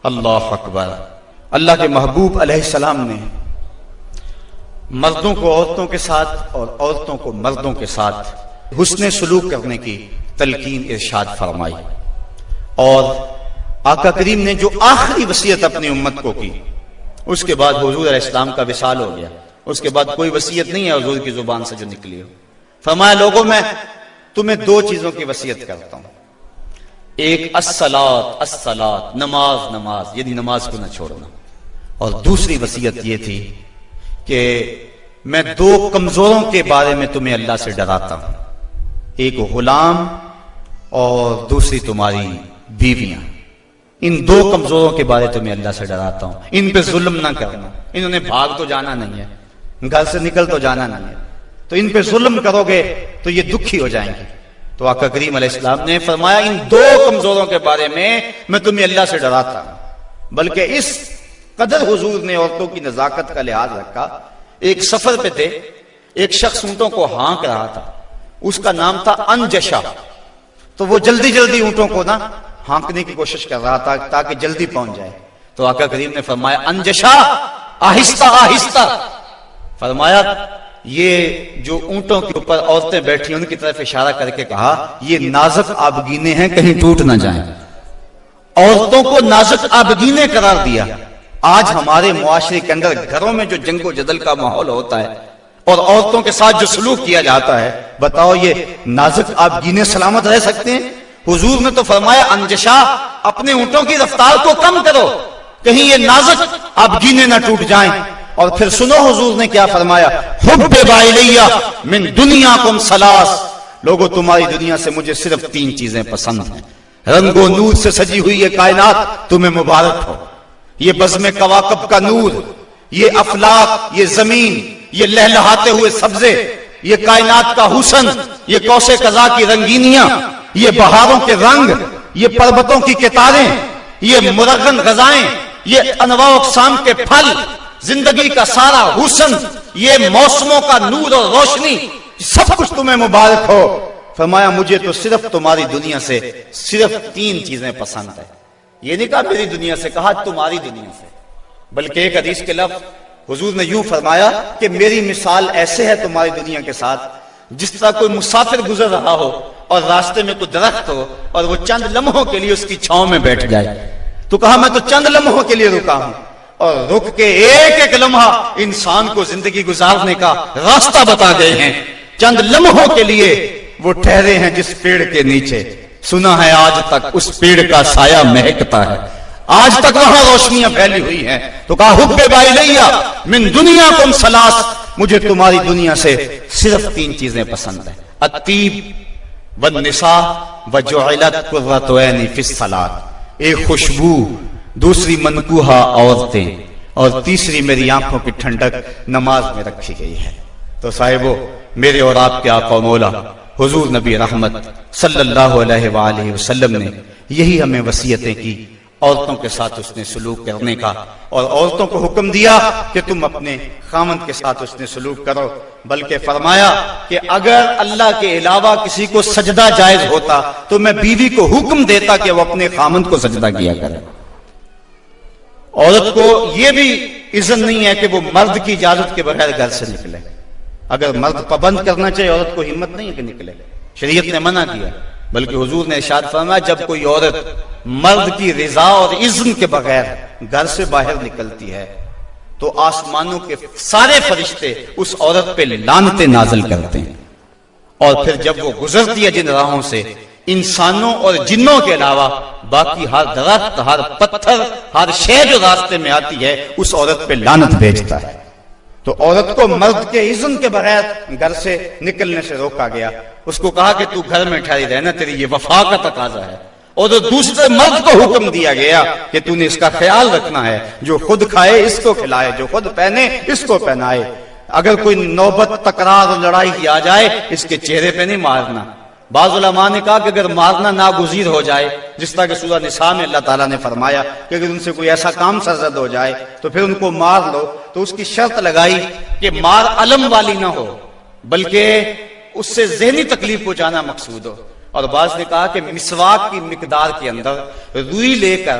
اللہ اکبر۔ اللہ کے محبوب علیہ السلام نے مردوں کو عورتوں کے ساتھ اور عورتوں کو مردوں کے ساتھ حسن سلوک کرنے کی تلقین ارشاد فرمائی، اور آقا کریم نے جو آخری وصیت اپنی امت کو کی، اس کے بعد حضور علیہ السلام کا وصال ہو گیا، اس کے بعد کوئی وصیت نہیں ہے حضور کی زبان سے جو نکلی ہو۔ فرمایا لوگوں میں تمہیں دو چیزوں کی وصیت کرتا ہوں، ایک الصلاۃ الصلاۃ، نماز نماز، یعنی نماز کو نہ چھوڑنا، اور دوسری وصیت یہ تھی کہ میں دو کمزوروں کے بارے میں تمہیں اللہ سے ڈراتا ہوں، ایک غلام اور دوسری تمہاری بیویاں، ان دو کمزوروں کے بارے تمہیں اللہ سے ڈراتا ہوں، ان پہ ظلم نہ کرنا، انہوں نے بھاگ تو جانا نہیں ہے، گھر سے نکل تو جانا نہیں ہے، تو ان پہ ظلم کرو گے تو یہ دکھی ہو جائیں گے۔ تو آقا کریم علیہ السلام نے فرمایا ان دو کمزوروں کے بارے میں تمہیں اللہ سے ڈراتا ہوں۔ بلکہ اس قدر حضور نے عورتوں کی نزاکت کا لحاظ رکھا، ایک سفر پہ تھے، ایک شخص اونٹوں کو ہانک رہا تھا، اس کا نام تھا انجشا، تو وہ جلدی جلدی اونٹوں کو نا ہانکنے کی کوشش کر رہا تھا تاکہ جلدی پہنچ جائے۔ تو آقا کریم نے فرمایا انجشا آہستہ آہستہ، فرمایا یہ جو اونٹوں کے اوپر عورتیں بیٹھی ان کی طرف اشارہ کر کے کہا یہ نازک آبگینے ہیں، کہیں ٹوٹ نہ جائیں۔ عورتوں کو نازک آبگینے قرار دیا۔ آج ہمارے معاشرے کے اندر گھروں میں جو جنگ و جدل کا ماحول ہوتا ہے اور عورتوں کے ساتھ جو سلوک کیا جاتا ہے، بتاؤ یہ نازک آبگینے سلامت رہ سکتے ہیں؟ حضور نے تو فرمایا انجشا اپنے اونٹوں کی رفتار کو کم کرو، کہیں یہ نازک آبگینے نہ ٹوٹ جائیں۔ اور پھر سنو حضور نے کیا فرمایا، حبب الیہ من دنیاکم ثلاث، لوگوں تمہاری دنیا سے مجھے صرف تین چیزیں پسند ہیں، رنگ و نور سے سجی ہوئی یہ کائنات تمہیں مبارک ہو، یہ بزم کواکب کا نور، یہ افلاک، یہ زمین، یہ لہلہاتے ہوئے سبزے، یہ کائنات کا حسن، یہ کوس قزا کی رنگینیاں، یہ بہاروں کے رنگ، یہ پربتوں کی کتاریں، یہ مرغن غذائیں، یہ انواع اقسام کے پھل، زندگی کا سارا حسن، یہ موسموں کا نور اور روشنی، سب کچھ تمہیں مبارک ہو۔ فرمایا مجھے تو صرف تمہاری دنیا سے صرف تین چیزیں پسند ہے، یہ نہیں کہا میری دنیا سے، کہا تمہاری دنیا سے۔ بلکہ ایک حدیث کے لفظ حضور نے یوں فرمایا کہ میری مثال ایسے ہے تمہاری دنیا کے ساتھ جس طرح کوئی مسافر گزر رہا ہو اور راستے میں کوئی درخت ہو اور وہ چند لمحوں کے لیے اس کی چھاؤں میں بیٹھ جائے، تو کہا میں تو چند لمحوں کے لیے رکا ہوں، اور رک کے ایک ایک لمحہ انسان کو زندگی گزارنے کا راستہ بتا گئے ہیں، چند لمحوں کے لیے وہ ٹھہرے ہیں جس پیڑ کے نیچے، سنا ہے آج تک اس پیڑ کا سایہ مہکتا ہے، آج تک وہاں روشنیاں پھیلی ہوئی ہیں۔ تو کہا حبب الیہ من دنیاکم ثلاث، مجھے تمہاری دنیا سے صرف تین چیزیں پسند ہیں، الطیب والنساء وجعلت قرۃ عینی فی الصلاۃ، ایک خوشبو، دوسری منکوحہ عورتیں، اور تیسری میری آنکھوں کی ٹھنڈک نماز میں رکھی گئی ہے۔ تو صاحبو، میرے اور آپ کے آقا و مولا حضور نبی رحمت صلی اللہ علیہ وآلہ وسلم نے یہی ہمیں وصیتیں کی، عورتوں کے ساتھ اس نے سلوک کرنے کا، اور عورتوں کو حکم دیا کہ تم اپنے خامند کے ساتھ اس نے سلوک کرو، بلکہ فرمایا کہ اگر اللہ کے علاوہ کسی کو سجدہ جائز ہوتا تو میں بیوی کو حکم دیتا کہ وہ اپنے خامند کو سجدہ کیا کرے۔ عورت کو یہ بھی اذن نہیں ہے کہ وہ مرد کی اجازت کے بغیر گھر سے نکلے، اگر مرد پابند کرنا چاہے عورت کو ہمت نہیں ہے کہ نکلے، شریعت نے منع کیا، بلکہ حضور نے ارشاد فرمایا جب کوئی عورت مرد کی رضا اور اذن کے بغیر گھر سے باہر نکلتی ہے تو آسمانوں کے سارے فرشتے اس عورت پہ لعنتیں نازل کرتے ہیں، اور پھر جب وہ گزرتی ہے جن راہوں سے، انسانوں اور جنوں کے علاوہ باقی ہر درخت، ہر پتھر، ہر شے جو راستے میں آتی ہے اس عورت پہ لعنت بھیجتا ہے۔ تو عورت کو مرد کے اذن کے بغیر گھر سے نکلنے سے روکا گیا، اس کو کہا کہ تو گھر میں ٹھہری رہنا، تیری یہ وفا کا تقاضا ہے، اور دوسرے مرد کو حکم دیا گیا کہ تو نے اس کا خیال رکھنا ہے، جو خود کھائے اس کو کھلائے، جو خود پہنے اس کو پہنائے، اگر کوئی نوبت تکرار اور لڑائی کی آ جائے اس کے چہرے پہ نہیں مارنا۔ بعض علماء نے کہا کہ اگر مارنا ناگزیر ہو جائے، جس طرح کہ سورہ نساء میں اللہ تعالیٰ نے فرمایا کہ اگر ان سے کوئی ایسا کام سرزد ہو جائے تو پھر ان کو مار لو، تو اس کی شرط لگائی کہ مار علم والی نہ ہو بلکہ اس سے ذہنی تکلیف پہنچانا مقصود ہو۔ اور بعض نے کہا کہ مسواک کی مقدار کے اندر روئی لے کر